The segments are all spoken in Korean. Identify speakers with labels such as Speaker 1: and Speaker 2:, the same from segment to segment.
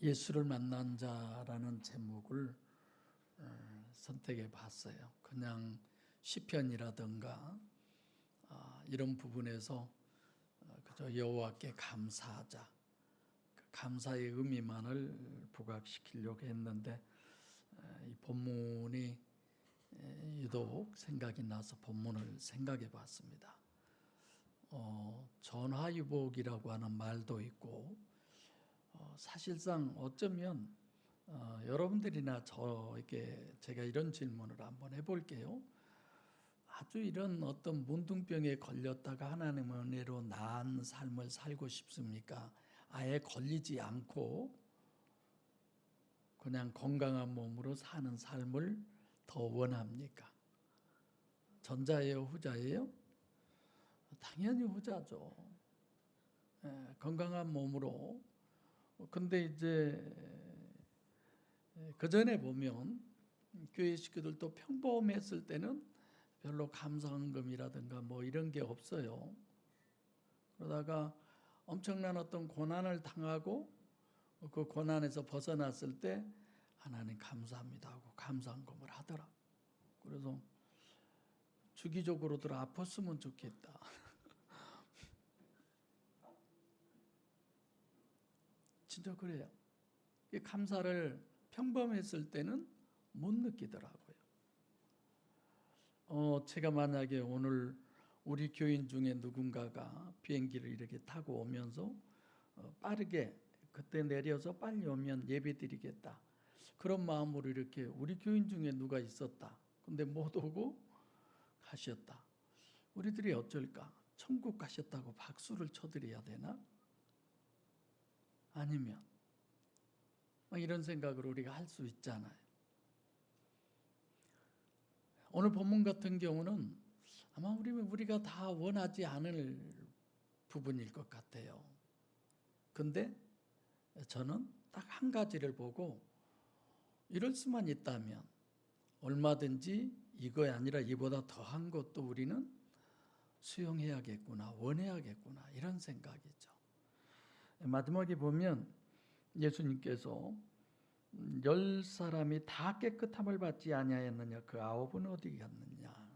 Speaker 1: 예수를 만난 자라는 제목을 선택해 봤어요. 그냥 시편이라든가 이런 부분에서 그저 여호와께 감사하자, 그 감사의 의미만을 부각시키려고 했는데 이 본문이 유독 생각이 나서 본문을 생각해 봤습니다. 전화유복이라고 하는 말도 있고 사실상 어쩌면 여러분들이나 저에게 제가 이런 질문을 한번 해볼게요. 아주 이런 어떤 문둥병에 걸렸다가 하나님의 은혜로 나은 삶을 살고 싶습니까? 아예 걸리지 않고 그냥 건강한 몸으로 사는 삶을 더 원합니까? 전자예요, 후자예요? 당연히 후자죠. 건강한 몸으로. 근데 이제 그 전에 보면 교회 식구들도 평범했을 때는 별로 감사헌금이라든가 뭐 이런 게 없어요. 그러다가 엄청난 어떤 고난을 당하고 그 고난에서 벗어났을 때 하나님 감사합니다 하고 감사헌금을 하더라. 그래서 주기적으로들 아팠으면 좋겠다. 진짜 그래요. 이 감사를 평범했을 때는 못 느끼더라고요. 제가 만약에 오늘 우리 교인 중에 누군가가 비행기를 이렇게 타고 오면서 빠르게 그때 내려서 빨리 오면 예배 드리겠다. 그런 마음으로 이렇게 우리 교인 중에 누가 있었다. 근데 못 오고 가셨다. 우리들이 어쩔까? 천국 가셨다고 박수를 쳐드려야 되나? 아니면 이런 생각을 우리가 할 수 있잖아요. 오늘 본문 같은 경우는 아마 우리가 다 원하지 않을 부분일 것 같아요. 근데 저는 딱 한 가지를 보고 이럴 수만 있다면 얼마든지 이거야 아니라 이보다 더한 것도 우리는 수용해야겠구나, 원해야겠구나 이런 생각이죠. 마지막에 보면 예수님께서 10사람이 다 깨끗함을 받지 아니하였느냐 그 9은 어디 갔느냐.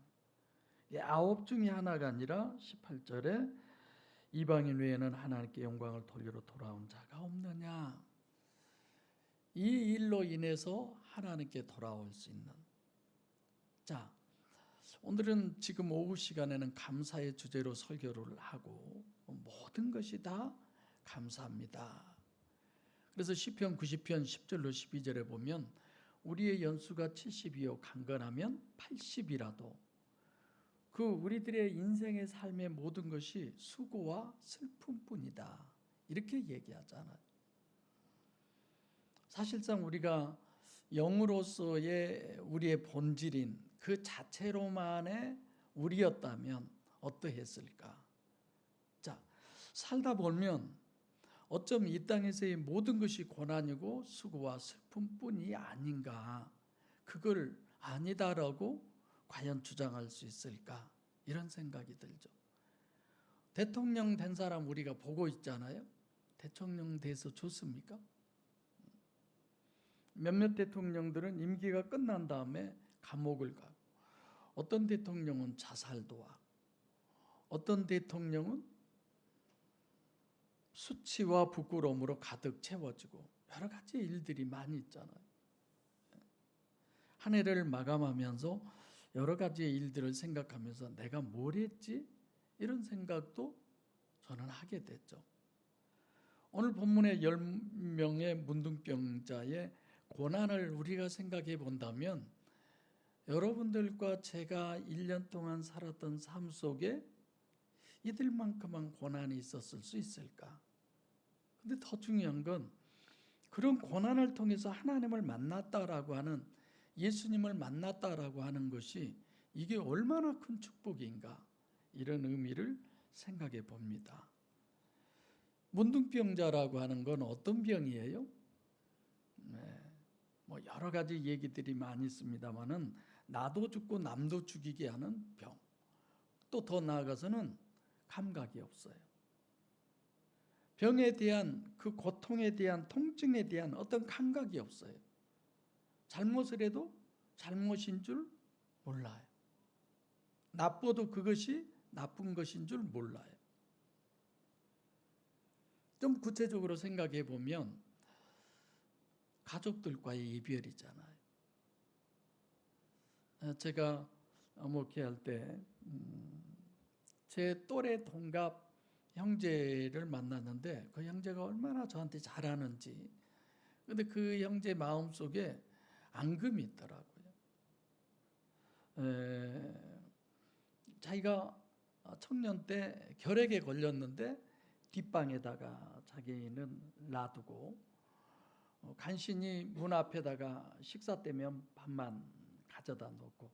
Speaker 1: 이 9 중에 하나가 아니라 18절에 이방인 외에는 하나님께 영광을 돌리러 돌아온 자가 없느냐. 이 일로 인해서 하나님께 돌아올 수 있는. 자, 오늘은 지금 오후 시간에는 감사의 주제로 설교를 하고 모든 것이 다 감사합니다. 그래서 시편 90편 10절로 12절에 보면 우리의 연수가 70이요 강건하면 80이라도 그 우리들의 인생의 삶의 모든 것이 수고와 슬픔뿐이다. 이렇게 얘기하잖아요. 사실상 우리가 영으로서의 우리의 본질인 그 자체로만의 우리였다면 어떠했을까? 자, 살다 보면 어쩜 이 땅에서의 모든 것이 고난이고 수고와 슬픔뿐이 아닌가? 그걸 아니다라고 과연 주장할 수 있을까? 이런 생각이 들죠. 대통령 된 사람 우리가 보고 있잖아요. 대통령 돼서 좋습니까? 몇몇 대통령들은 임기가 끝난 다음에 감옥을 가고 어떤 대통령은 자살도 하고 어떤 대통령은 수치와 부끄러움으로 가득 채워지고 여러 가지 일들이 많이 있잖아요. 한 해를 마감하면서 여러 가지의 일들을 생각하면서 내가 뭘 했지? 이런 생각도 저는 하게 됐죠. 오늘 본문의 10명의 문둥병자의 고난을 우리가 생각해 본다면 여러분들과 제가 1년 동안 살았던 삶 속에 이들만큼만 고난이 있었을 수 있을까? 근데 더 중요한 건 그런 고난을 통해서 하나님을 만났다라고 하는 예수님을 만났다라고 하는 것이 이게 얼마나 큰 축복인가 이런 의미를 생각해 봅니다. 문둥병자라고 하는 건 어떤 병이에요? 뭐 여러 가지 얘기들이 많이 있습니다만은 나도 죽고 남도 죽이게 하는 병. 또 더 나아가서는 감각이 없어요. 병에 대한 그 고통에 대한 통증에 대한 어떤 감각이 없어요. 잘못을 해도 잘못인 줄 몰라요. 나빠도 그것이 나쁜 것인 줄 몰라요. 좀 구체적으로 생각해 보면 가족들과의 이별이잖아요. 제가 목회할 때 제 또래 동갑 형제를 만났는데 그 형제가 얼마나 저한테 잘하는지, 근데 그 형제 마음속에 앙금이 있더라고요. 자기가 청년 때 결핵에 걸렸는데 뒷방에다가 자기는 놔두고 간신히 문 앞에다가 식사 때면 밥만 가져다 놓고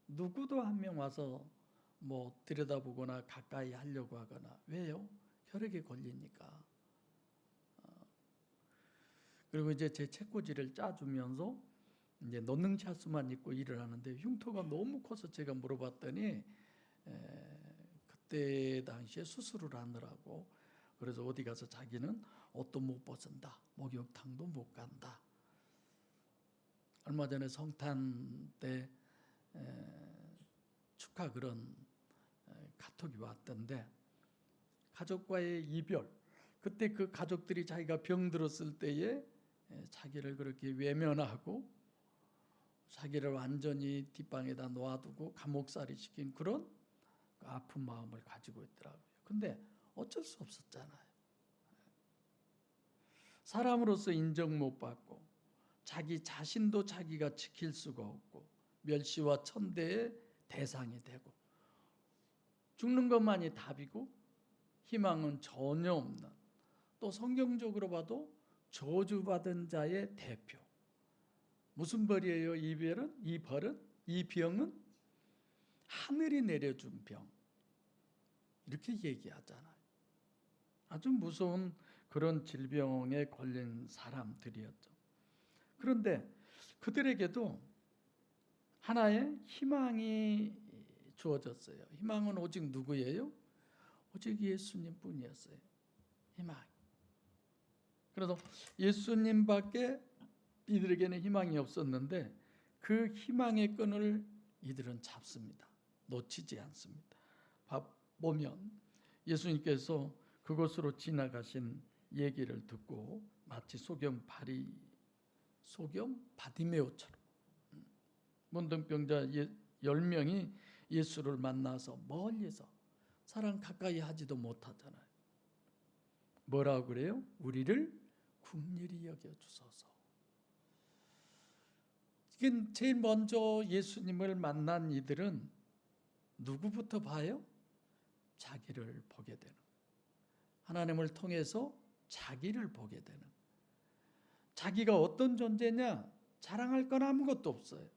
Speaker 1: 누구도 한 명 와서 뭐 들여다보거나 가까이 하려고 하거나. 왜요? 혈액에 걸리니까. 그리고 이제 제 책꽂이를 짜주면서 이제 노능차수만 입고 일을 하는데 흉터가 너무 커서 제가 물어봤더니 그때 당시에 수술을 하느라고, 그래서 어디 가서 자기는 옷도 못 벗은다, 목욕탕도 못 간다. 얼마 전에 성탄 때 축하 그런 카톡이 왔던데, 가족과의 이별, 그때 그 가족들이 자기가 병들었을 때에 자기를 그렇게 외면하고 자기를 완전히 뒷방에다 놓아두고 감옥살이 시킨 그런 아픈 마음을 가지고 있더라고요. 근데 어쩔 수 없었잖아요. 사람으로서 인정 못 받고 자기 자신도 자기가 지킬 수가 없고 멸시와 천대의 대상이 되고 죽는 것만이 답이고 희망은 전혀 없는, 또 성경적으로 봐도 저주받은 자의 대표. 무슨 벌이에요? 이별은? 이 벌은? 이 병은? 하늘이 내려준 병. 이렇게 얘기하잖아요. 아주 무서운 그런 질병에 걸린 사람들이었죠. 그런데 그들에게도 하나의 희망이 주어졌어요. 희망은 오직 누구예요? 오직 예수님 뿐이었어요. 희망. 그래서 예수님밖에 이들에게는 희망이 없었는데 그 희망의 끈을 이들은 잡습니다. 놓치지 않습니다. 보면 예수님께서 그곳으로 지나가신 얘기를 듣고 마치 소경 바디메오처럼 문둥병자 10명이 예수를 만나서 멀리서, 사람 가까이 하지도 못하잖아요. 뭐라고 그래요? 우리를 긍휼히 여겨주소서. 지금 제일 먼저 예수님을 만난 이들은 누구부터 봐요? 자기를 보게 되는, 하나님을 통해서 자기를 보게 되는, 자기가 어떤 존재냐? 자랑할 건 아무것도 없어요.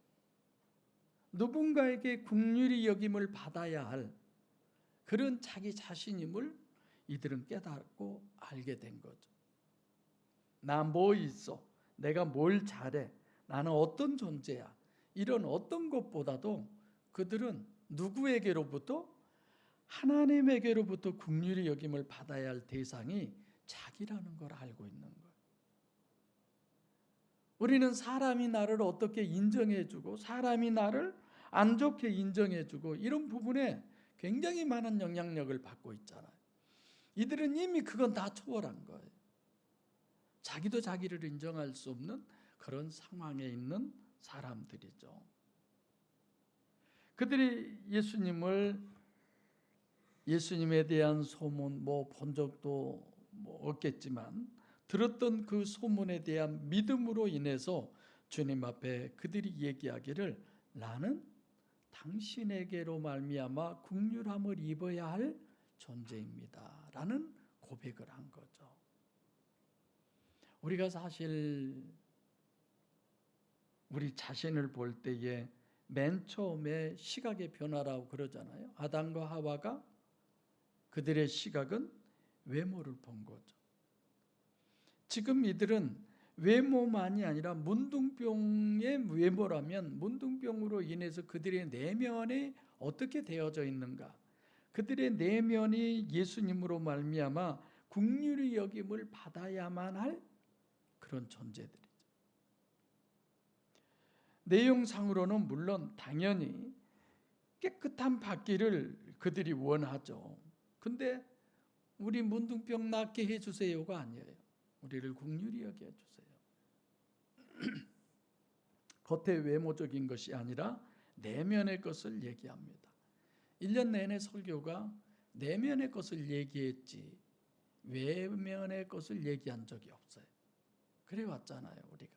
Speaker 1: 누군가에게 긍휼히 여김을 받아야 할 그런 자기 자신임을 이들은 깨닫고 알게 된 거죠. 나 뭐 있어? 내가 뭘 잘해? 나는 어떤 존재야? 이런 어떤 것보다도 그들은 누구에게로부터? 하나님에게로부터 긍휼히 여김을 받아야 할 대상이 자기라는 걸 알고 있는 거예요. 우리는 사람이 나를 어떻게 인정해주고 사람이 나를 안 좋게 인정해주고 이런 부분에 굉장히 많은 영향력을 받고 있잖아요. 이들은 이미 그건 다 초월한 거예요. 자기도 자기를 인정할 수 없는 그런 상황에 있는 사람들이죠. 그들이 예수님에 대한 소문 본 적도 없겠지만 들었던 그 소문에 대한 믿음으로 인해서 주님 앞에 그들이 얘기하기를 나는 당신에게로 말미암아 긍휼함을 입어야 할 존재입니다 라는 고백을 한 거죠. 우리가 사실 우리 자신을 볼 때에 맨 처음에 시각의 변화라고 그러잖아요. 아담과 하와가 그들의 시각은 외모를 본 거죠. 지금 이들은 외모만이 아니라 문둥병의 외모라면 문둥병으로 인해서 그들의 내면이 어떻게 되어져 있는가, 그들의 내면이 예수님으로 말미암아 긍휼히 여김을 받아야만 할 그런 존재들이죠. 내용상으로는 물론 당연히 깨끗한 받기를 그들이 원하죠. 근데 우리 문둥병 낫게 해주세요가 아니에요. 우리를 긍휼히 여겨주세요. 겉의 외모적인 것이 아니라 내면의 것을 얘기합니다. 1년 내내 설교가 내면의 것을 얘기했지 외면의 것을 얘기한 적이 없어요. 그래 왔잖아요, 우리가.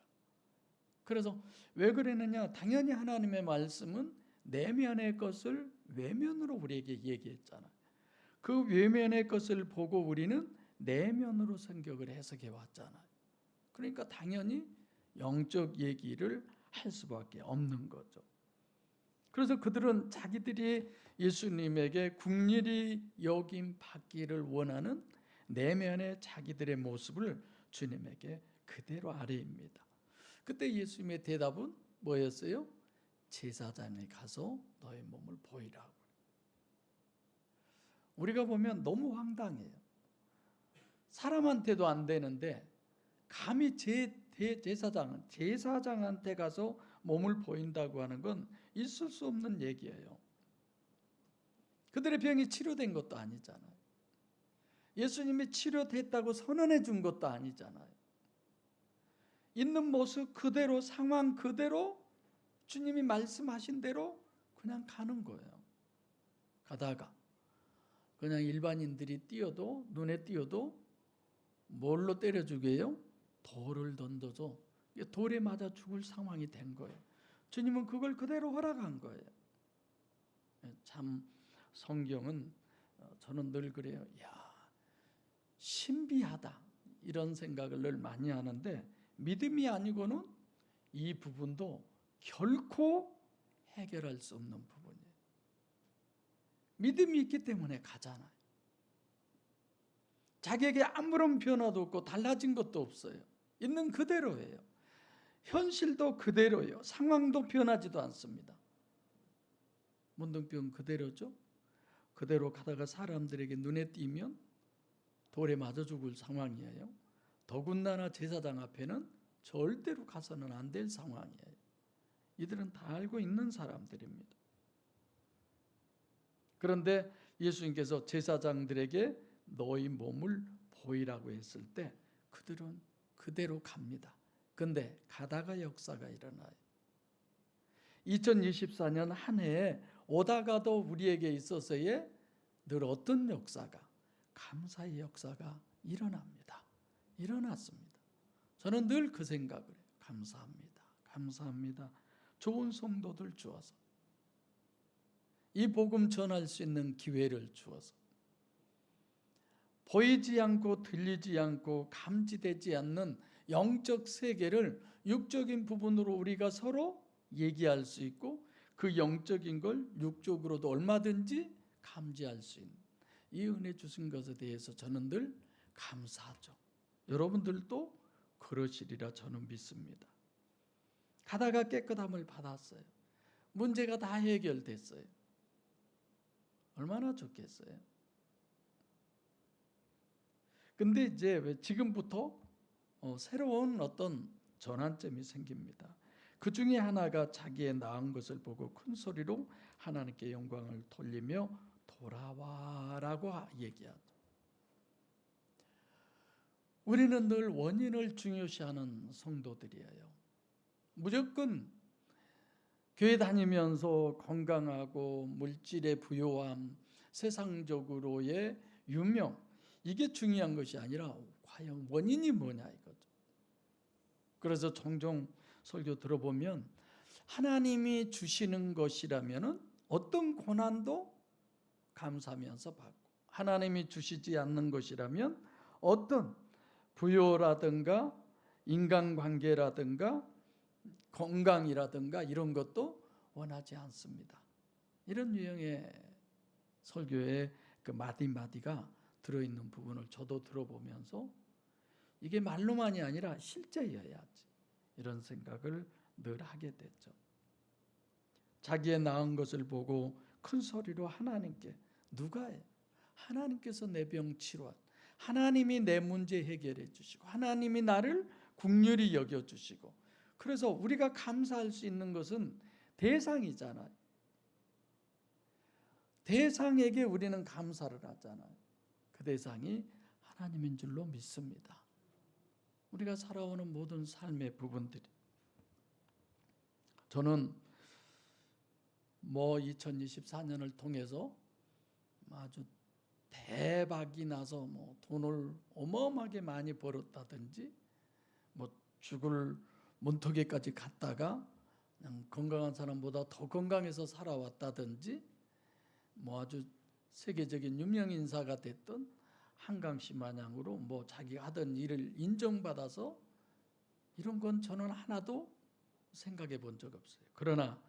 Speaker 1: 그래서 왜 그러느냐? 당연히 하나님의 말씀은 내면의 것을 외면으로 우리에게 얘기했잖아요. 그 외면의 것을 보고 우리는 내면으로 성경을 해석해 왔잖아요. 그러니까 당연히 영적 얘기를 할 수밖에 없는 거죠. 그래서 그들은 자기들이 예수님에게 긍휼히 여김 받기를 원하는 내면의 자기들의 모습을 주님에게 그대로 아뢰입니다. 그때 예수님의 대답은 뭐였어요? 제사장에 가서 너의 몸을 보이라고. 우리가 보면 너무 황당해요. 사람한테도 안 되는데 감히 제사장한테 가서 몸을 보인다고 하는 건 있을 수 없는 얘기예요. 그들의 병이 치료된 것도 아니잖아요. 예수님이 치료됐다고 선언해 준 것도 아니잖아요. 있는 모습 그대로, 상황 그대로 주님이 말씀하신 대로 그냥 가는 거예요. 가다가 그냥 일반인들이 뛰어도, 눈에 띄어도 뭘로 때려 죽여요? 돌을 던져서 돌에 맞아 죽을 상황이 된 거예요. 주님은 그걸 그대로 허락한 거예요. 참 성경은 저는 늘 그래요. 야, 신비하다 이런 생각을 늘 많이 하는데 믿음이 아니고는 이 부분도 결코 해결할 수 없는 부분이에요. 믿음이 있기 때문에 가잖아요. 자기에게 아무런 변화도 없고 달라진 것도 없어요. 있는 그대로예요. 현실도 그대로예요. 상황도 변하지도 않습니다. 문둥병 그대로죠. 그대로 가다가 사람들에게 눈에 띄면 돌에 맞아 죽을 상황이에요. 더군다나 제사장 앞에는 절대로 가서는 안 될 상황이에요. 이들은 다 알고 있는 사람들입니다. 그런데 예수님께서 제사장들에게 너희 몸을 보이라고 했을 때 그들은 그대로 갑니다. 근데 가다가 역사가 일어나요. 2024년 한 해에 오다가도 우리에게 있어서의 늘 어떤 역사가, 감사의 역사가 일어납니다. 일어났습니다. 저는 늘 그 생각을 해요. 감사합니다. 감사합니다. 좋은 성도들 주어서, 이 복음 전할 수 있는 기회를 주어서, 보이지 않고 들리지 않고 감지되지 않는 영적 세계를 육적인 부분으로 우리가 서로 얘기할 수 있고 그 영적인 걸 육적으로도 얼마든지 감지할 수 있는 이 은혜 주신 것에 대해서 저는 늘 감사하죠. 여러분들도 그러시리라 저는 믿습니다. 가다가 깨끗함을 받았어요. 문제가 다 해결됐어요. 얼마나 좋겠어요. 근데 이제 왜 지금부터 새로운 어떤 전환점이 생깁니다. 그 중에 하나가 자기의 나은 것을 보고 큰 소리로 하나님께 영광을 돌리며 돌아와라고 얘기하죠. 우리는 늘 원인을 중요시하는 성도들이에요. 무조건 교회 다니면서 건강하고 물질의 부요함, 세상적으로의 유명, 이게 중요한 것이 아니라 과연 원인이 뭐냐 이거죠. 그래서 종종 설교 들어보면 하나님이 주시는 것이라면은 어떤 고난도 감사하면서 받고, 하나님이 주시지 않는 것이라면 어떤 부요라든가 인간관계라든가 건강이라든가 이런 것도 원하지 않습니다. 이런 유형의 설교의 그 마디마디가 들어있는 부분을 저도 들어보면서 이게 말로만이 아니라 실제여야지 이런 생각을 늘 하게 됐죠. 자기의 나은 것을 보고 큰 소리로 하나님께, 누가요? 하나님께서 내 병 치료, 하나님이 내 문제 해결해 주시고 하나님이 나를 긍휼히 여겨 주시고, 그래서 우리가 감사할 수 있는 것은 대상이잖아요. 대상에게 우리는 감사를 하잖아요. 그 대상이 하나님인 줄로 믿습니다. 우리가 살아오는 모든 삶의 부분들이, 저는 2024년을 통해서 아주 대박이 나서 돈을 어마어마하게 많이 벌었다든지, 죽을 문턱에까지 갔다가 그냥 건강한 사람보다 더 건강해서 살아왔다든지, 아주 세계적인 유명 인사가 됐던 한강 씨 마냥으로 자기가 하던 일을 인정받아서, 이런 건 저는 하나도 생각해 본 적 없어요. 그러나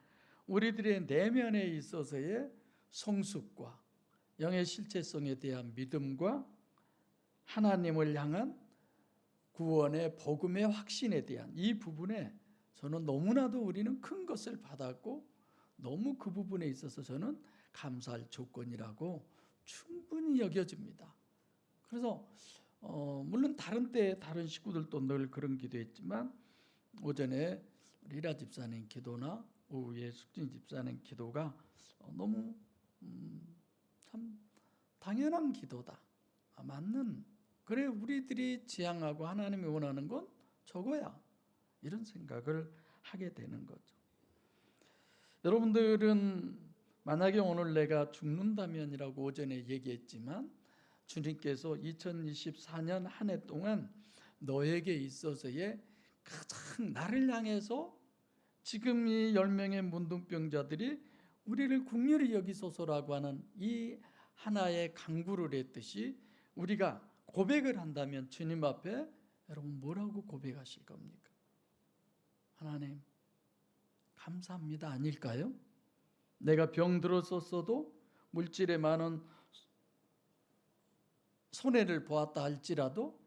Speaker 1: 우리들의 내면에 있어서의 성숙과 영의 실체성에 대한 믿음과 하나님을 향한 구원의 복음의 확신에 대한 이 부분에 저는 너무나도 우리는 큰 것을 받았고, 너무 그 부분에 있어서 저는 감사할 조건이라고 충분히 여겨집니다. 그래서 물론 다른 때 다른 식구들도 늘 그런 기도했지만, 오전에 리라 집사님 기도나 오후에 숙진 집사님 기도가 너무 참 당연한 기도다, 맞는, 그래 우리들이 지향하고 하나님이 원하는 건 저거야, 이런 생각을 하게 되는 거죠. 여러분들은 만약에 오늘 내가 죽는다면이라고 오전에 얘기했지만, 주님께서 2024년 한 해 동안 너에게 있어서의 가장 나를 향해서, 지금 이 10명의 문둥병자들이 우리를 긍휼히 여기소서라고 하는 이 하나의 강구를 했듯이, 우리가 고백을 한다면 주님 앞에 여러분 뭐라고 고백하실 겁니까? 하나님 감사합니다 아닐까요? 내가 병들었었어도, 물질에 많은 손해를 보았다 할지라도,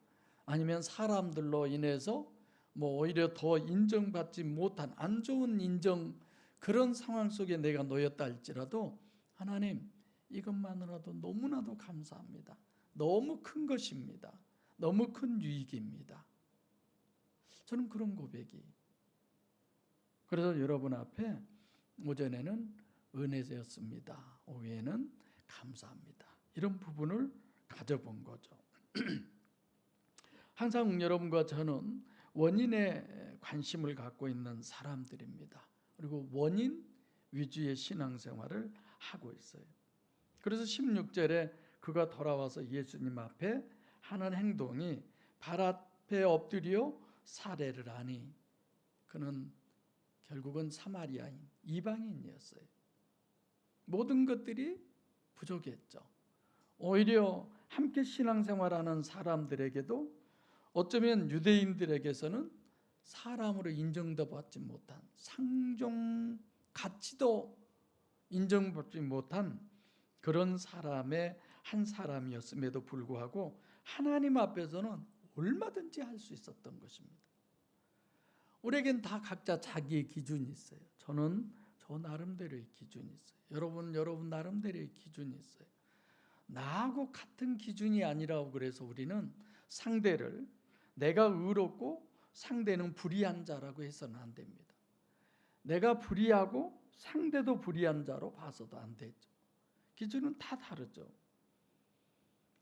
Speaker 1: 아니면 사람들로 인해서 오히려 더 인정받지 못한 안 좋은 인정, 그런 상황 속에 내가 놓였다 할지라도, 하나님 이것만으로도 너무나도 감사합니다. 너무 큰 것입니다. 너무 큰 유익입니다. 저는 그런 고백이, 그래서 여러분 앞에 오전에는 은혜였습니다, 오후에는 감사합니다, 이런 부분을 가져본 거죠. 항상 여러분과 저는 원인에 관심을 갖고 있는 사람들입니다. 그리고 원인 위주의 신앙생활을 하고 있어요. 그래서 16절에 그가 돌아와서 예수님 앞에 하는 행동이 발 앞에 엎드려 사례를 하니, 그는 결국은 사마리아인, 이방인이었어요. 모든 것들이 부족했죠. 오히려 함께 신앙생활하는 사람들에게도, 어쩌면 유대인들에게서는 사람으로 인정도 받지 못한, 상종 가치도 인정받지 못한 그런 사람의 한 사람이었음에도 불구하고 하나님 앞에서는 얼마든지 할 수 있었던 것입니다. 우리에겐 다 각자 자기의 기준이 있어요. 저는 저 나름대로의 기준이 있어요. 여러분 나름대로의 기준이 있어요. 나하고 같은 기준이 아니라고 그래서 우리는 상대를, 내가 의롭고 상대는 불의한 자라고 해서는 안 됩니다. 내가 불의하고 상대도 불의한 자로 봐서도 안 되죠. 기준은 다 다르죠.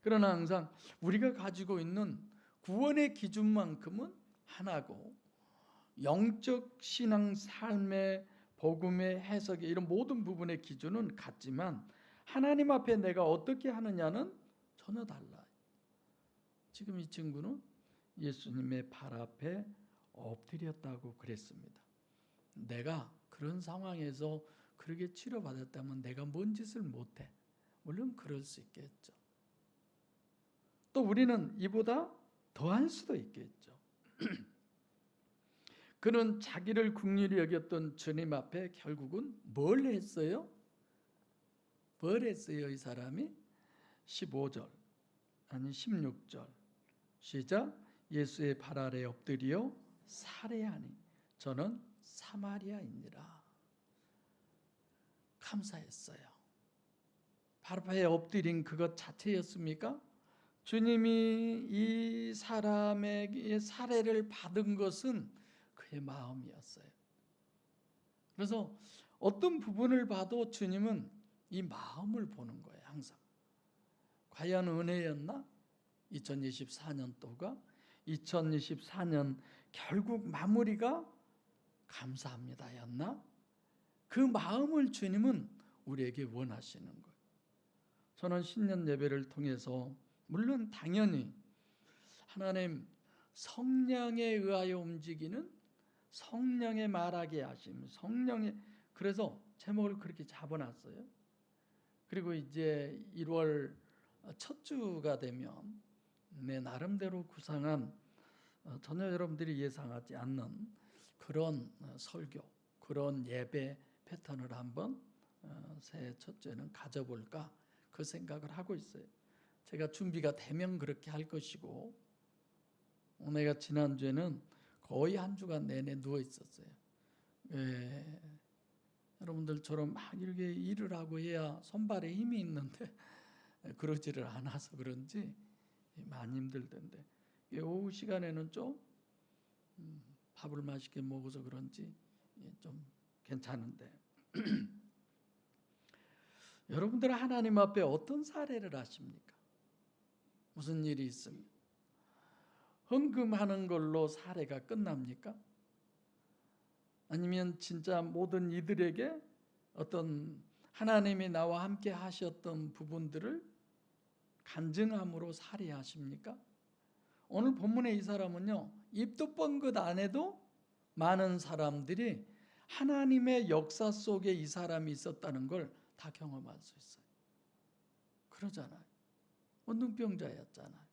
Speaker 1: 그러나 항상 우리가 가지고 있는 구원의 기준만큼은 하나고, 영적 신앙 삶의 복음의 해석의 이런 모든 부분의 기준은 같지만, 하나님 앞에 내가 어떻게 하느냐는 전혀 달라요. 지금 이 친구는 예수님의 발 앞에 엎드렸다고 그랬습니다. 내가 그런 상황에서 그렇게 치료받았다면 내가 뭔 짓을 못해? 물론 그럴 수 있겠죠. 또 우리는 이보다 더할 수도 있겠죠. 그는 자기를 긍휼히 여겼던 주님 앞에 결국은 뭘 했어요? 뭘 했어요, 이 사람이? 15절 아니 16절 시작. 예수의 발 아래 엎드려 살해하니 저는 사마리아인이라. 감사했어요. 발 앞에 엎드린 그것 자체였습니까? 주님이 이 사람에게 살해를 받은 것은 그의 마음이었어요. 그래서 어떤 부분을 봐도 주님은 이 마음을 보는 거예요. 항상. 과연 은혜였나? 2024년도가 2024년 결국 마무리가 감사합니다였나? 그 마음을 주님은 우리에게 원하시는 거예요. 저는 신년 예배를 통해서 물론 당연히 하나님 성령에 의하여 움직이는 성령의 말하게 하심, 성령의, 그래서 제목을 그렇게 잡아놨어요. 그리고 이제 1월 첫 주가 되면 내 나름대로 구상한 전혀 여러분들이 예상하지 않는 그런 설교, 그런 예배 패턴을 한번 새해 첫째는 가져볼까 그 생각을 하고 있어요. 제가 준비가 되면 그렇게 할 것이고, 내가 지난주에는 거의 한 주간 내내 누워 있었어요. 여러분들처럼 막 이렇게 일을 하고 해야 손발에 힘이 있는데 그러지를 않아서 그런지 많이 힘들던데, 오후 시간에는 좀 밥을 맛있게 먹어서 그런지 좀 괜찮은데 여러분들 하나님 앞에 어떤 사례를 하십니까? 무슨 일이 있으면 헌금하는 걸로 사례가 끝납니까? 아니면 진짜 모든 이들에게 어떤 하나님이 나와 함께 하셨던 부분들을 간증함으로 사례하십니까? 오늘 본문의 이 사람은요, 입도 뻥긋 안 해도 많은 사람들이 하나님의 역사 속에 이 사람이 있었다는 걸 다 경험할 수 있어요. 그러잖아요. 문둥병자였잖아요.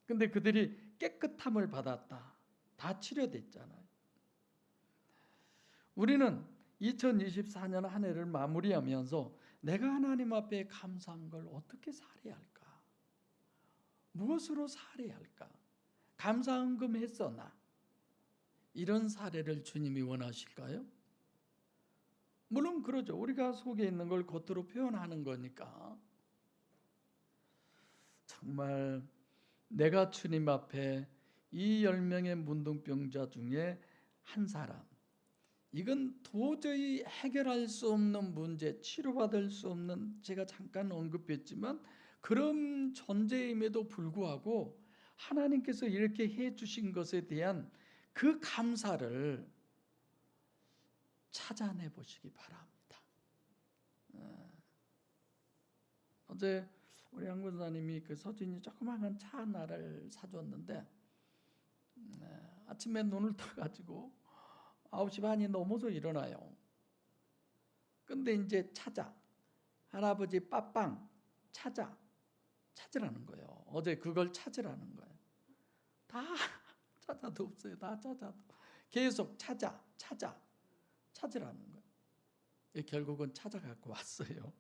Speaker 1: 근데 그들이 깨끗함을 받았다. 다 치료됐잖아요. 우리는 2024년 한 해를 마무리하면서 내가 하나님 앞에 감사한 걸 어떻게 살해할까? 무엇으로 살해할까? 감사헌금 했었나? 이런 사례를 주님이 원하실까요? 물론 그러죠. 우리가 속에 있는 걸 겉으로 표현하는 거니까. 정말 내가 주님 앞에 이 10명의 문둥병자 중에 한 사람, 이건 도저히 해결할 수 없는 문제, 치료받을 수 없는, 제가 잠깐 언급했지만 그런 존재임에도 불구하고 하나님께서 이렇게 해주신 것에 대한 그 감사를 찾아내 보시기 바랍니다. 어제 우리 양 권사님이 그 서준이 조그마한 차 하나를 사줬는데 아침에 눈을 떠가지고 9시 반이 넘어서 일어나요. 근데 이제 찾아, 할아버지 빠빵 찾으라는 거예요. 어제 그걸 찾으라는 거예요. 다 찾아도 없어요. 다 찾아도 계속 찾으라는 거예요. 결국은 찾아갖고 왔어요.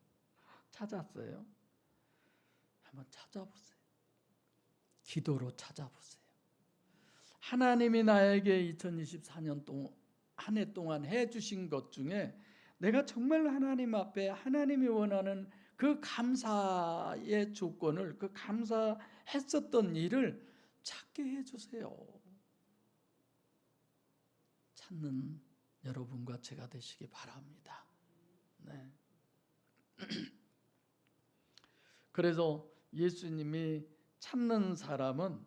Speaker 1: 찾았어요. 한번 찾아보세요. 기도로 찾아보세요. 하나님이 나에게 2024년 한 해 동안 해주신 것 중에 내가 정말 하나님 앞에 하나님이 원하는 그 감사의 조건을, 그 감사했었던 일을 찾게 해주세요. 찾는 여러분과 제가 되시기 바랍니다. 네. 그래서 예수님이 찾는 사람은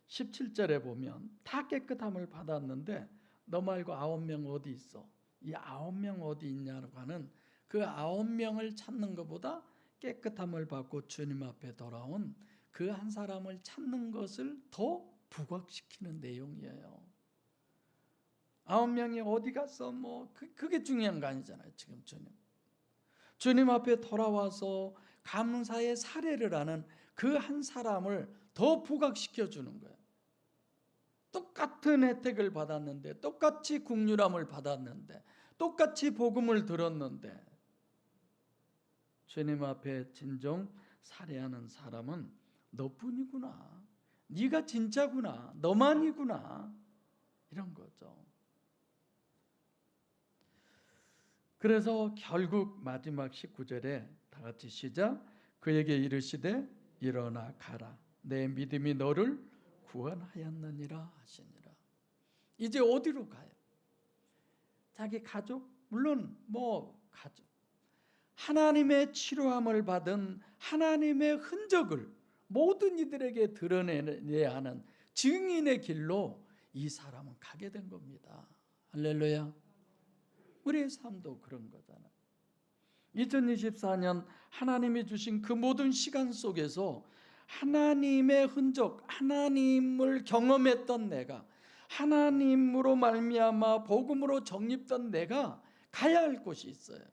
Speaker 1: 17절에 보면 다 깨끗함을 받았는데 너 말고 9명 어디 있어? 이 9명 어디 있냐고 하는 그 9명을 찾는 것보다 깨끗함을 받고 주님 앞에 돌아온 그 한 사람을 찾는 것을 더 부각시키는 내용이에요. 9명이 어디 갔어? 그게 중요한 거 아니잖아요. 지금 주님 앞에 돌아와서 감사의 사례를 하는 그 한 사람을 더 부각시켜 주는 거예요. 똑같은 혜택을 받았는데, 똑같이 국률함을 받았는데, 똑같이 복음을 들었는데 주님 앞에 진정 살해하는 사람은 너뿐이구나, 네가 진짜구나, 너만이구나, 이런 거죠. 그래서 결국 마지막 19절에 다 같이 시작. 그에게 이르시되 일어나 가라. 내 믿음이 너를 구원하였느니라 하시니라. 이제 어디로 가요? 자기 가족, 물론 가족, 하나님의 치료함을 받은 하나님의 흔적을 모든 이들에게 드러내야 하는 증인의 길로 이 사람은 가게 된 겁니다. 할렐루야. 우리의 삶도 그런 거잖아요. 2024년 하나님이 주신 그 모든 시간 속에서 하나님의 흔적, 하나님을 경험했던 내가, 하나님으로 말미암아 복음으로 정립된 내가 가야 할 곳이 있어요.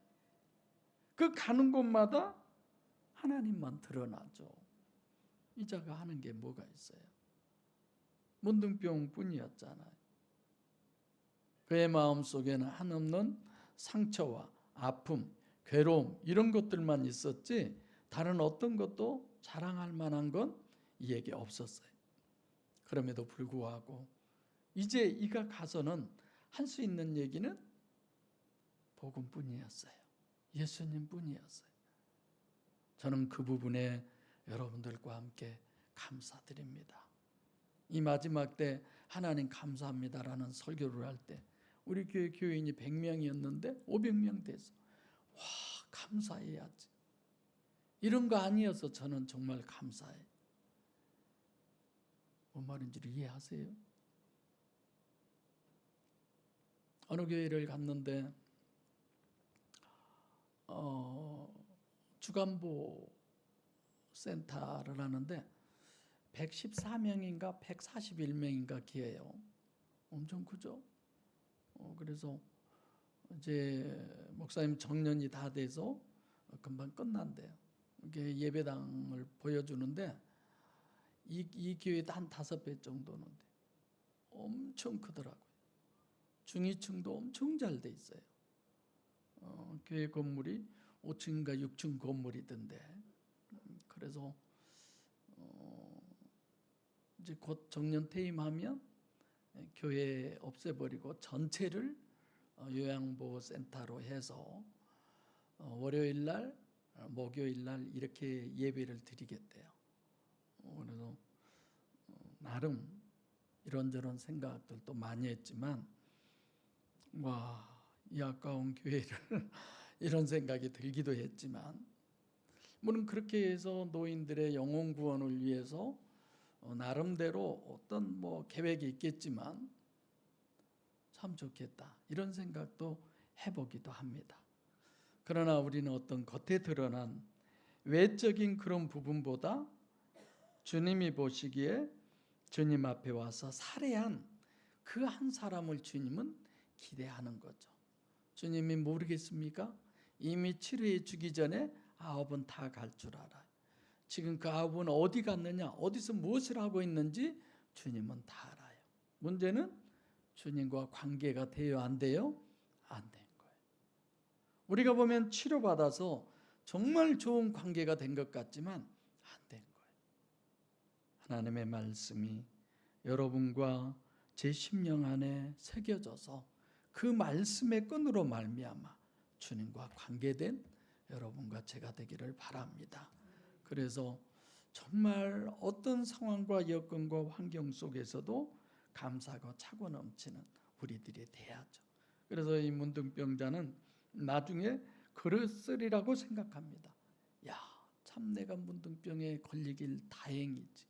Speaker 1: 그 가는 곳마다 하나님만 드러나죠. 이 자가 하는 게 뭐가 있어요? 문둥병뿐이었잖아요. 그의 마음속에는 한없는 상처와 아픔, 괴로움 이런 것들만 있었지 다른 어떤 것도 자랑할 만한 건 이에게 없었어요. 그럼에도 불구하고 이제 이가 가서는 할 수 있는 얘기는 복음뿐이었어요. 예수님뿐이었어요. 저는 그 부분에 여러분들과 함께 감사드립니다. 이 마지막 때 하나님 감사합니다라는 설교를 할 때 우리 교회 교인이 100명이었는데 500명 됐어. 와, 감사해야지. 이런 거 아니어서 저는 정말 감사해요. 뭔 말인지를 이해하세요? 어느 교회를 갔는데 주간보 센터를 하는데 114명인가 141명인가 기회요. 엄청 크죠? 그래서 이제 목사님 정년이 다 돼서 금방 끝난대요. 이게 예배당을 보여주는데 이 교회도 한 5배 정도는 돼. 엄청 크더라고요. 중위층도 엄청 잘 돼 있어요. 교회 건물이 5층인가 6층 건물이던데. 그래서 이제 곧 정년 퇴임하면 교회 없애버리고 전체를 요양보호센터로 해서 월요일 날, 목요일 날 이렇게 예배를 드리겠대요. 그래서 나름 이런저런 생각들도 많이 했지만 와, 이 아까운 교회를 이런 생각이 들기도 했지만 물론 그렇게 해서 노인들의 영혼 구원을 위해서 나름대로 어떤 계획이 있겠지만 참 좋겠다 이런 생각도 해보기도 합니다. 그러나 우리는 어떤 겉에 드러난 외적인 그런 부분보다 주님이 보시기에 주님 앞에 와서 살해한 그 한 사람을 주님은 기대하는 거죠. 주님이 모르겠습니까? 이미 치료해 주기 전에 9은 다 갈 줄 알아요. 지금 그 9은 어디 갔느냐, 어디서 무엇을 하고 있는지 주님은 다 알아요. 문제는 주님과 관계가 돼요, 안 돼요? 안 된 거예요. 우리가 보면 치료받아서 정말 좋은 관계가 된 것 같지만 안 된 거예요. 하나님의 말씀이 여러분과 제 심령 안에 새겨져서 그 말씀의 끈으로 말미암아 주님과 관계된 여러분과 제가 되기를 바랍니다. 그래서 정말 어떤 상황과 여건과 환경 속에서도 감사가 차고 넘치는 우리들이 돼야죠. 그래서 이 문둥병자는 나중에 그랬으리라고 생각합니다. 야, 참 내가 문둥병에 걸리길 다행이지.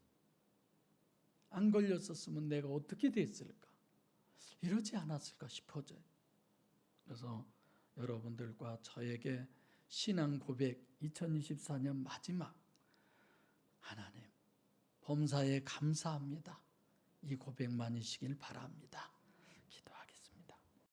Speaker 1: 안 걸렸었으면 내가 어떻게 됐을까? 이러지 않았을까 싶어져요. 그래서 여러분들과 저에게 신앙 고백 2024년 마지막 하나님 범사에 감사합니다. 이 고백만이시길 바랍니다.